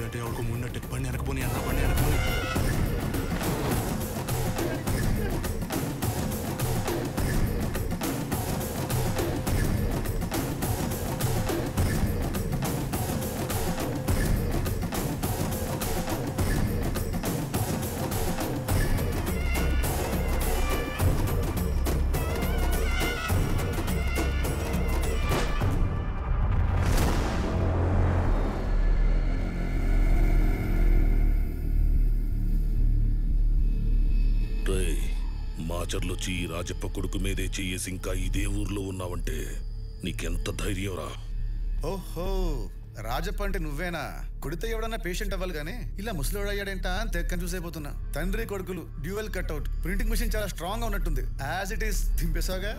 ముందటే ఎవరికి ముందటే బండి వెనకపోని అన్న బండి వెనకపోని మాచర్లొచ్చి రాజప్ప కొడుకు మీదే చెయ్యేసి ఇంకా ఇదే ఊర్లో ఉన్నావంటే నీకెంత ధైర్యంరా? ఓహో, రాజప్ప అంటే నువ్వేనా? కొడితే ఎవడన్నా పేషెంట్ అవ్వాలి కానీ ఇలా ముసలివాడు అయ్యాడేంటా అని తెగ కన్ఫ్యూజ్ అయిపోతున్నా. తండ్రి కొడుకులు డ్యూయల్ కట్అవుట్, ప్రింటింగ్ మిషన్ చాలా స్ట్రాంగ్ గా ఉన్నట్టుంది. యాజ్ ఇట్ ఈస్ దింపేసాగా.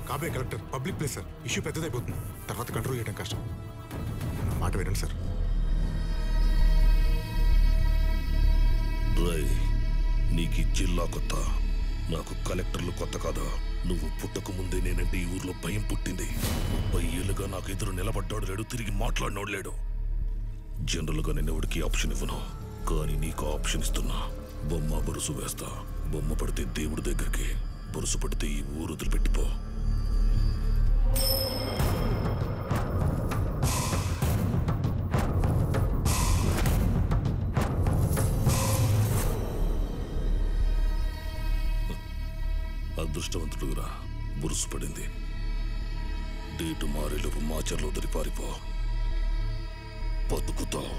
కాబే collector public place sir, issue పెద్దదైపోతుంది, తర్వాత కంట్రోల్ చేయడం కష్టం. మాట వినండి సార్. నీకు జిల్లా కొత్త, నాకు కలెక్టర్లు కొత్త కాదా? నువ్వు పుట్టక ముందే నేనంటే ఈ ఊర్లో భయం పుట్టింది. 30 ఏళ్ళుగా నాకు ఎదురు నిలబడ్డాడు లేడు, తిరిగి మాట్లాడినోడు లేడు. జనరల్గా నేను ఎవరికి ఆప్షన్ ఇవ్వను, కానీ నీకు ఆప్షన్ ఇస్తున్నా. బొమ్మ బొరుసు వేస్తా. బొమ్మ పడితే దేవుడి దగ్గరికి, బొరుసు పడితే ఈ ఊరు వదిలిపెట్టిపో. అదృష్టవంతుడురా, బురుసు పడింది. డేటు మారేలోపు మాచర్లో వదిలి పారిపో, బతుకుతావు.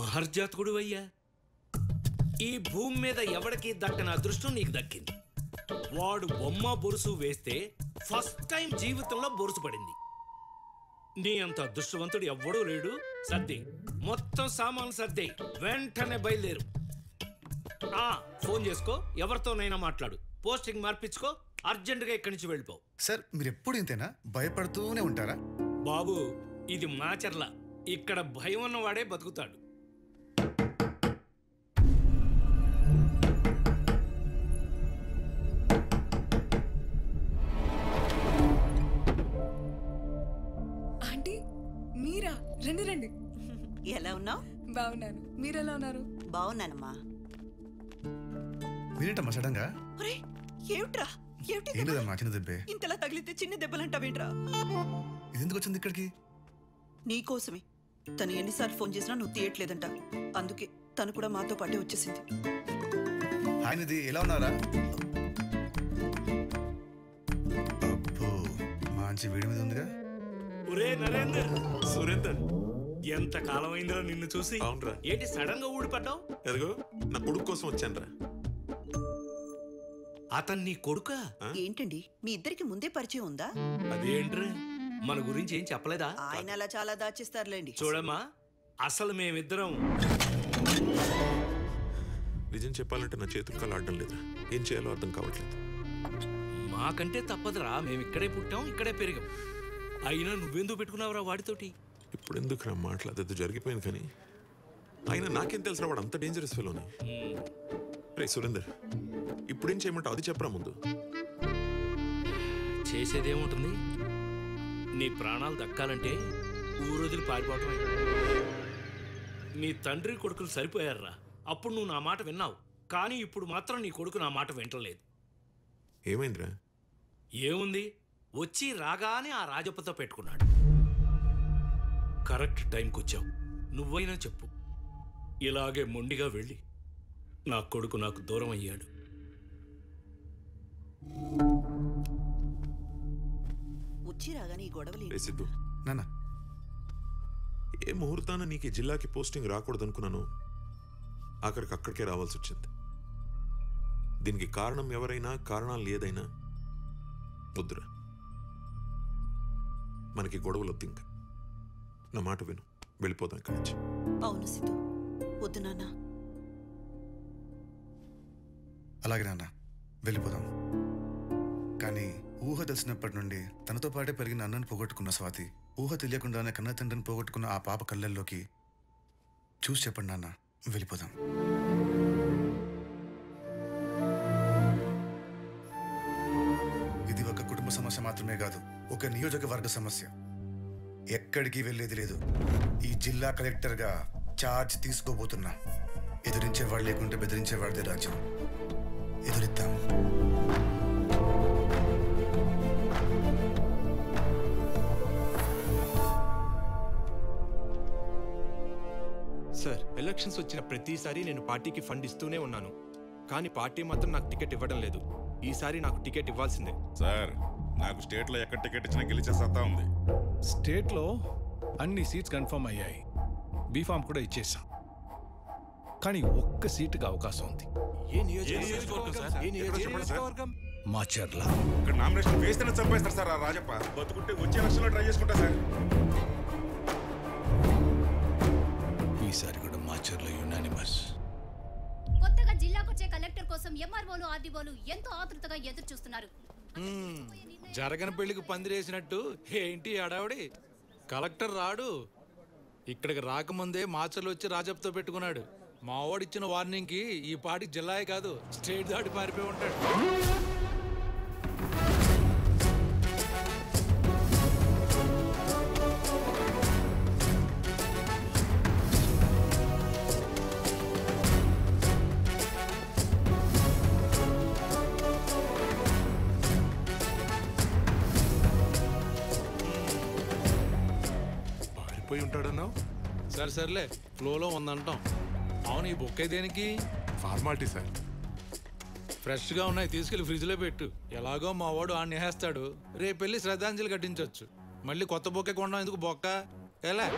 మహర్జాతకుడు అయ్యా, ఈ భూమి మీద ఎవడికి దక్కని అదృష్టం నీకు దక్కింది. వాడు బొమ్మ బొరుసు వేస్తే ఫస్ట్ టైం జీవితంలో బొరుసు పడింది. నీ అంత అదృష్టవంతుడు ఎవ్వడూ లేడు. సర్ది, మొత్తం సామాన్లు సర్ది, వెంటనే బయలుదేరు. ఫోన్ చేసుకో, ఎవరితోనైనా మాట్లాడు, పోస్టింగ్ మార్పించుకో, అర్జెంటుగా ఇక్కడి నుంచి వెళ్ళిపో. సార్, మీరు ఎప్పుడు ఇంతేనా? భయపడుతూనే ఉంటారా? బాబు, ఇది మాచర్ల, ఇక్కడ భయం ఉన్నవాడే బతుకుతాడు. మీరా? రండి రండి. ఎలా ఉన్నావు? బాగున్నాను, మీరెలా ఉన్నారు? బాగున్నానమ్మా. మీరేంటమ్మా సడన్గా? ఏమిట్రా? ఏం లేదమ్మా, చిన్న దెబ్బే. ఇంతలా తగిలితే చిన్న దెబ్బలంటావేంట్రా? ఇదెందుకు వచ్చింది ఇక్కడికి? నీకోసమే. తను ఎన్నిసార్లు ఫోన్ చేసినా నువ్వు తీయట్లేదంట, అందుకే తను కూడా మాతో పాటే వచ్చేసింది. హాయ్ నిధి, ఎలా ఉన్నారా? అబ్బో, మంచి వేడి మీద ఉందిగా. ఒరే నరేందర్, సురేందర్, ఎంత కాలం అయిందిరా నిన్ను చూసి. అవునరా. ఏంటి సడన్ గా ఊడిపడ్డావు? ఎరుగో, నా కొడుకు కోసం వచ్చానరా. అతను నీ కొడుకా? ఏంటండి, మీ ఇద్దరికి ముందే పరిచయం ఉందా? అదేంట్రా, మన గురించి ఏం చెప్పలేదా? ఆయన అలా చాలా దాచిస్తారులేండి. చూడమ్మా, అసలు మేమిద్దరం నిజం చెప్పాలంటే నా చేతులు కాలు ఆడడం లేదు. ఏం చేయాలో అర్థం కావట్లేదు. మాకంటే తప్పదురా, మేము ఇక్కడే పుట్టాం, ఇక్కడే పెరిగాం. అయినా నువ్వెందుకు పెట్టుకున్నావురా వాడితోటి? ఇప్పుడు ఎందుకు రా మాట్లాడేది జరిగిపోయింది. కానీ అయినా నాకేం తెలుసు వాడు అంత డేంజరస్ ఫెలోని. రే సురేందర్, ఇప్పుడేం చేయమంటావు అది చెప్పరా ముందు. చేసేదేముంటుంది? నీ ప్రాణాలు దక్కాలంటే ఊరొదిలి పారిపోవటమే. నీ తండ్రి కొడుకులు సరిపోయారురా. అప్పుడు నువ్వు నా మాట విన్నావు, కానీ ఇప్పుడు మాత్రం నీ కొడుకు నా మాట వింటలేదు. ఏమైందిరా? ఏముంది, వచ్చి రాగానే ఆ రాజప్పతో పెట్టుకున్నాడు. కరెక్ట్ టైంకి వచ్చావు. నువ్వైనా చెప్పు, ఇలాగే మొండిగా వెళ్ళి నా కొడుకు నాకు దూరం అయ్యాడు. వచ్చి రాగానే ఈ గొడవలు రే సిద్ధు, నాన్న ఏ ముహూర్తాన నీకు ఈ జిల్లాకి పోస్టింగ్ రాకూడదు అనుకున్నాను, ఆఖరికి అక్కడికే రావాల్సి వచ్చింది. దీనికి కారణం ఎవరైనా, కారణాలు ఏదైనా వద్దురా. మనకి గొడవలు వద్దు. ఇంకా నా మాట విను, వెళ్ళిపోదాం ఇక్కడి నుంచి. అవును సిద్ధు, వద్దు నాన్న. అలాగే నాన్న, వెళ్ళిపోదాం. కానీ ఊహ తెలిసినప్పటి నుండి తనతో పాటే పెరిగిన అన్నను పోగొట్టుకున్న స్వాతి, ఊహ తెలియకుండానే కన్న తండ్రిని పోగొట్టుకున్న ఆ పాప కళ్ళల్లోకి చూసి చెప్పండి నాన్న, వెళ్ళిపోదాం. ఇది ఒక కుటుంబ సమస్య మాత్రమే కాదు, ఒక నియోజకవర్గ సమస్య. ఎక్కడికి వెళ్ళేది లేదు. ఈ జిల్లా కలెక్టర్గా ఛార్జ్ తీసుకోబోతున్నా. ఎదిరించేవాడు లేకుంటే బెదిరించేవాడిదే రాజ్యం. ఎదురిద్దాం. సార్, ఎలక్షన్స్ వచ్చిన ప్రతిసారి నేను పార్టీకి ఫండ్ ఇస్తూనే ఉన్నాను, కానీ పార్టీ మాత్రం నాకు టికెట్ ఇవ్వడం లేదు. ఈసారి నాకు టికెట్ ఇవ్వాల్సిందే. సార్, నాకు స్టేట్లో ఎక్కడ టికెట్ ఇచ్చినా గెలిచే సత్తా ఉంది. స్టేట్లో అన్ని సీట్స్ కన్ఫర్మ్ అయ్యాయి, బీఫామ్ కూడా ఇచ్చేసాం. కానీ ఒక్క సీటుకి అవకాశం ఉంది. ఏ నియోజకవర్గం? మాచర్ల. ఇక్కడ నామినేషన్ వేస్తేనే చంపేస్తారు సార్ ఆ రాజప్ప. బతుకుంటే వచ్చే ఎలక్షన్లో ట్రై చేసుకుంటా సార్. ఈసారి కూడా మాచర్ల యునానిమస్. కొత్తగా జిల్లాకు వచ్చే కలెక్టర్ కోసం ఎంఆర్ఓలు, ఆర్డీఓలు ఎంతో ఆతృతగా ఎదురు చూస్తున్నారు. జరగని పెళ్లికి పందిరేసినట్టు ఏంటి అడావిడి? కలెక్టర్ రాడు. ఇక్కడికి రాకముందే మాచర్లు వచ్చి రాజప్పతో పెట్టుకున్నాడు. మావాడిచ్చిన వార్నింగ్కి ఈ పాటి జిల్లాయే కాదు, స్టేట్ దాటి పారిపోయి ఉంటాడు. పారిపోయి ఉంటాడన్నావు? సర్లే, ఫ్లోలో ఉందంటాం. అవును, ఈ బుక్ దేనికి? Formality sir. ఫ్రెష్గా ఉన్నాయి, తీసుకెళ్లి ఫ్రిడ్జ్లో పెట్టు. ఎలాగో మా వాడు ఆ నేహేస్తాడు. రేపు వెళ్ళి శ్రద్ధాంజలి కట్టించవచ్చు. మళ్ళీ కొత్త బొక్కే కొనడం ఎందుకు బొక్క? ఎలా?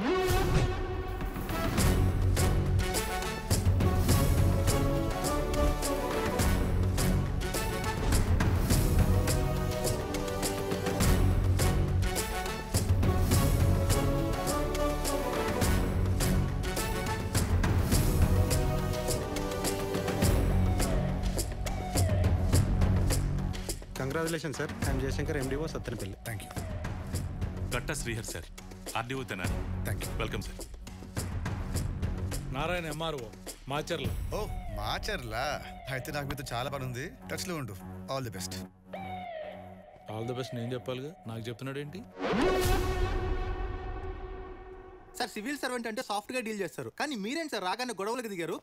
Congratulation sir. I'm Jayashankar, MDO Sattenapalli. Thank you. Gatta Srihar sir, RDO Tenali. Thank you. Welcome sir. Narayana MRO Macherla. ఓ మాచర్లా, అయితే నాకు మీతో చాలా పని ఉంది. టచ్లో ఉండు. All the best. All the best నేను చెప్పాలిగా, నాకు చెప్తున్నాడు ఏంటి? సార్, సివిల్ సర్వెంట్ అంటే సాఫ్ట్ గా డీల్ చేస్తారు, కానీ మీరేంటి సార్ రాగానే గొడవలకు దిగారు?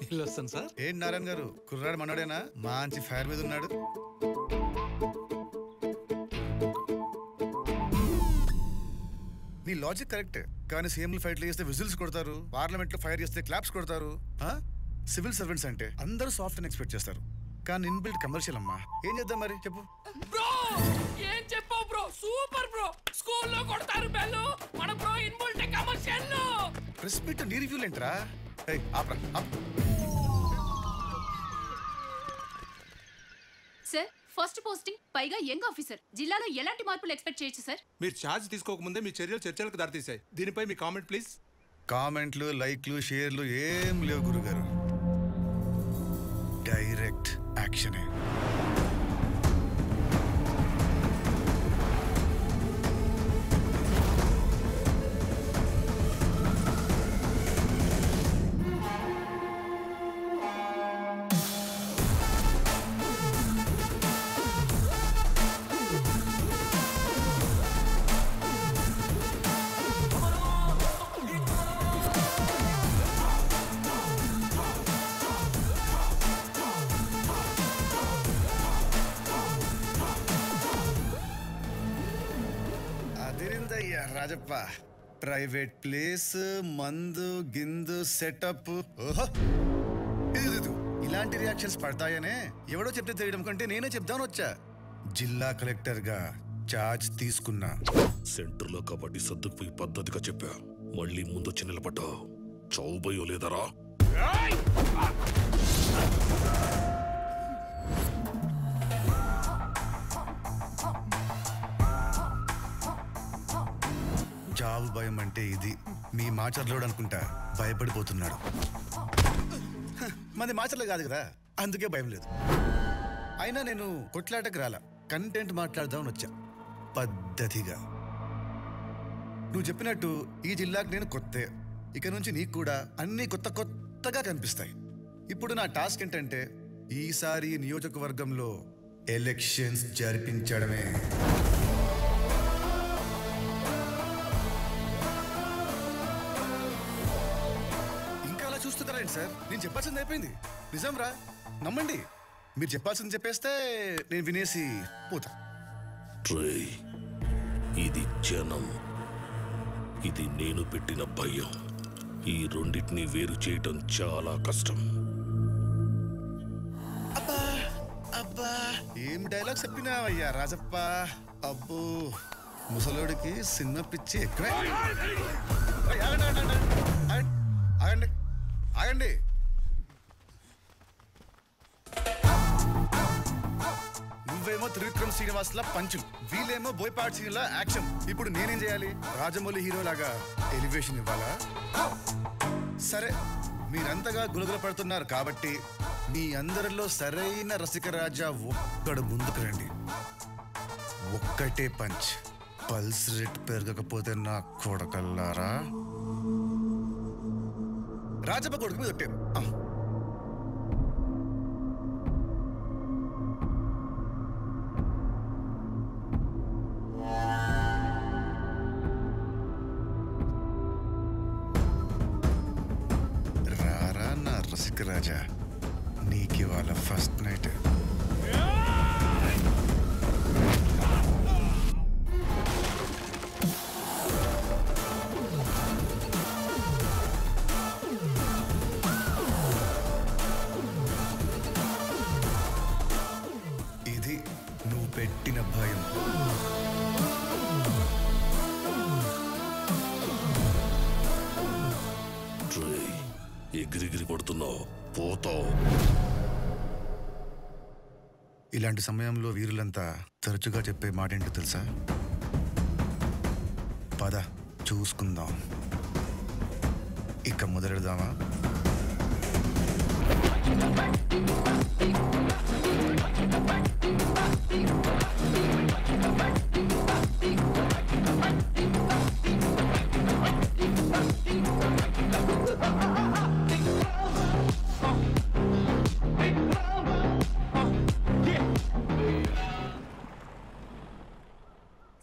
ఇల్లు వస్తాను సార్. ఏంటి నారాయణ గారు, కుర్రాడు మనోడేనా? మంచి ఫైర్ మీద ఉన్నాడు. నీ లాజిక్ కరెక్ట్, కానీ సీఎంలు ఫైట్లు చేస్తే విజిల్స్ కొడతారు, పార్లమెంట్ లో ఫైర్ చేస్తే క్లాప్స్ కొడతారు. సివిల్ సర్వెంట్స్ అంటే అందరూ సాఫ్ట్ అని ఎక్స్పెక్ట్ చేస్తారు, కానీ ఇన్బిల్ట్ కమర్షియల్ అమ్మా. ఏం చేద్దాం మరి చెప్పు. బ్రో ఏం చెప్పావు బ్రో? Super bro. స్కూల్లో కొడతారు బెల్లు, మన bro inbuilt commercial. Press meet నీ రివ్యూలు ఏంట్రా? ఆపరా. సార్, ఫస్ట్ పోస్టింగ్, పైగా యంగ్ ఆఫీసర్. జిల్లాలో ఎలాంటి మార్పులు ఎక్స్పెక్ట్ చేయొచ్చు సార్? మీరు ఛార్జ్ తీసుకోకముందే మీ చర్యలు చర్చలకు దారితీశాయి. దీనిపై మీ కామెంట్ ప్లీజ్. కామెంట్లు, లైక్లు, షేర్లు ఏం లేవు గురుగారు. డైరెక్ట్ యాక్షనే. రాజప్ప, ప్రైవేట్ ప్లేస్, మందు గిందు సెటప్. ఓహో, ఇది ఇలాంటి రియాక్షన్స్ పడతాయనే ఎవడో చెప్తే తెలియడం కంటే నేనే చెప్దాను వచ్చా. జిల్లా కలెక్టర్ గా చార్జ్ తీసుకున్నా. సెంటర్ లో కబడ్డీ సర్దుకుపోయి పద్ధతిగా చెప్పా. మళ్ళీ ముందొచ్చి నిలబడ్డా చౌబయ్యో లేదరా. చావు భయం అంటే ఇది. మీ మాచర్లోడు అనుకుంటా భయపడిపోతున్నాడు. మంది మాచర్లో కాదు కదా, అందుకే భయం లేదు. అయినా నేను కొట్లాటకు రాలా, కంటెంట్ మాట్లాడదామని వచ్చా పద్ధతిగా. నువ్వు చెప్పినట్టు ఈ జిల్లాకు నేను కొత్తే. ఇక నుంచి నీకు కూడా అన్ని కొత్తగా కనిపిస్తాయి. ఇప్పుడు నా టాస్క్ ఏంటంటే ఈసారి నియోజకవర్గంలో ఎలక్షన్స్ జరిపించడమే. చూస్తున్నారండి సార్, నేను చెప్పాల్సింది అయిపోయింది. నిజం రా, నమ్మండి. మీరు చెప్పాల్సింది చెప్పేస్తే నేను వినేసి పోతా. ఇది జనం, ఇది నేను పెట్టిన భయం. ఈ రెండింటిని వేరు చేయటం చాలా కష్టం. అబ్బా అబ్బా, ఏం డైలాగ్ చెప్పినావయ్యా రాజప్ప. అబ్బో, ముసలోడికి సినిమా పిచ్చి ఎక్కువే. ఆగండి ఆగండి. నువ్వేమో త్రివిక్రమ్ శ్రీనివాస్ లా పంచులు, వీళ్ళేమో బోయపాటి సీన్ లా యాక్షన్. ఇప్పుడు నేనేం చేయాలి? రాజమౌళి హీరో లాగా ఎలివేషన్ ఇవ్వాలా? సరే, మీరంతగా గులగుల పడుతున్నారు కాబట్టి మీ అందరిలో సరైన రసికరాజా ఒక్కడు ముందుకు రండి. ఒక్కటే పంచ్. పల్స్ రేట్ పెరగకపోతే నా కొడకల్లారా. రాజప్ప కొడుకు మీద ఒట్టాను. రారా నా రసిక రాజా, నీకివాళ ఫస్ట్ నైట్. పెట్టిన భయం. ఎగిరిగిరి కొడుతున్నావు, పోతావు. ఇలాంటి సమయంలో వీరులంతా తరచుగా చెప్పే మాట ఏంటో తెలుసా? పద చూసుకుందాం. ఇక మొదలెడదామా?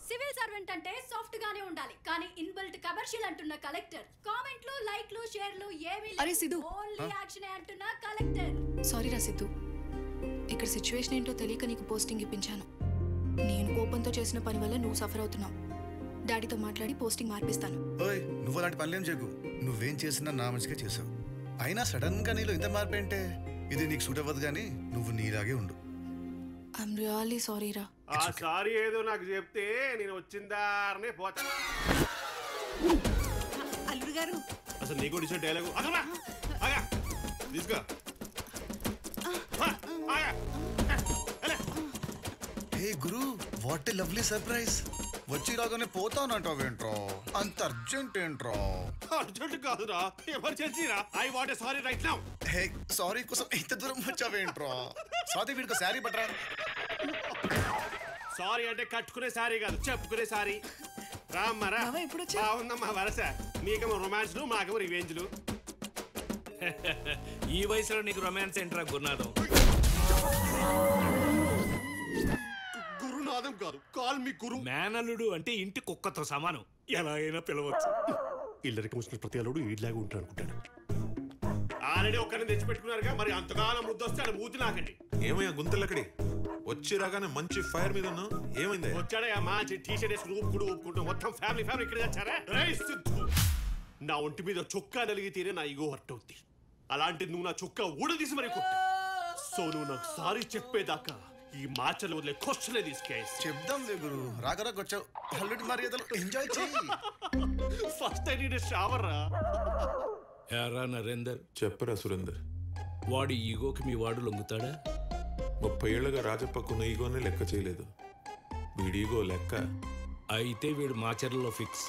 సివిల్ సర్వెంట్ అంటే సాఫ్ట్ గానే ఉండాలి, కానీ ఇన్బిల్ట్ కమర్షియల్ అంటున్న కలెక్టర్. కామెంట్లు, లైక్లు, షేర్లు ఏమీ అరే సిద్ధు, ఓన్లీ యాక్షన్ అంటున్న కలెక్టర్. సారీ రా సిద్ధు, ఇక్కడ సిచ్యువేషన్ ఏంటో తెలియక నీకు పోస్టింగ్ ఇప్పించాను. నేను కోపంతో చేసిన పని వల్ల నువ్వు సఫర్ అవుతున్నావు. డాడీతో మాట్లాడి పోస్టింగ్ మార్పిస్తాను. ఓయ్, నువ్వు అలాంటి పనులేం చేయకు. నువ్వేం చేసినా నా మంచిగా చేసావు. అయినా సడన్ గా నీలో ఇంత మార్పు ఏంటే? ఇది నీకు సూట్ అవ్వదు, కానీ నువ్వు నీలాగే ఉండు. ఐఎమ్ రియల్లీ సారీ రా. ఆ సారీ ఏదో నాకు చెప్తే నేను వచ్చిందారనే పోతా. అల్లుడు గారు, అసలు నీకు ఇచ్చిన డైలాగు తీసుకో. హే గురు, వాట్ ఏ లవ్లీ సర్ప్రైజ్. వచ్చి రాగానే పోతానంటావేంట్రో? అంత అర్జెంట్ ఏంట్రో? అర్జెంట్ కాదురా, ఎమర్జెన్సీ రా. I want sorry right now. Hey sorry కోసం ఇంత దూరం వచ్చావేంట్రా? స్వాతి వీడికి శారీ పట్టరా. సారీ అంటే కట్టుకునే సారీ కాదు, చెప్పుకునే సారీ. రామ్మరా, బాగుందమ్మా వరస. నీకేమో రొమాన్స్లు, మాకేమో రివెంజ్లు. ఈ వయసులో నీకు రొమాన్స్ ఏంట్రా గురునాథం? గురునాథం కాదు, కాల్ మీ గురు. మేనల్లుడు అంటే ఇంటి కుక్కతో సమానం, ఎలా అయినా పిలవచ్చు. ఇల్లరికి వచ్చిన ప్రతి అల్లుడు ఈడ్లాగా ఉంటాడు అనుకుంటాడు. ఆల్రెడీ ఒక్కరిని తెచ్చిపెట్టుకున్నారుగా, మరి అంతగానో ముద్దొస్తే ఆడ మూతి నాకండి. ఏమయ్యా గుంతలక్కడి వచ్చి రాగానే మంచి ఫైర్ మీద ఉన్నావు, ఏమైంది? వచ్చాడయ్యా మంచి టీ షర్ట్ వేసుకుని ఊపుకుంటూ ఊపుకుంటూ మొత్తం ఫ్యామిలీ ఇక్కడ తెచ్చారా? రేయ్ సిద్ధు, నా ఒంటి మీద చొక్కా నలిగితేనే నా ఇగో హర్ట్ అవుద్ది. అలాంటి నువ్వు నా చొక్కా ఊడదీసి మరి కొట్టు. సో నువ్వు నాకు సారీ చెప్పేదాకా ఈ మార్చలు వదిలే క్వశ్చనే తీసుకేసి చెప్దాం గురు. రాగరాకు వచ్చావు, అల్లుడి మర్యాదలు ఎంజాయ్ చేయి. ఫస్ట్ ఐ నీడ్ షవర్ రా. ఎరా నరేందర్, చెప్పరా సురేందర్, వాడి ఈగోకి మీ వాడు లొంగుతాడా? 30 ఏళ్లుగా రాజప్పకున్న ఈగోనే లెక్క చేయలేదు, వీడి ఈగో లెక్క. అయితే వీడు మాచర్లలో ఫిక్స్.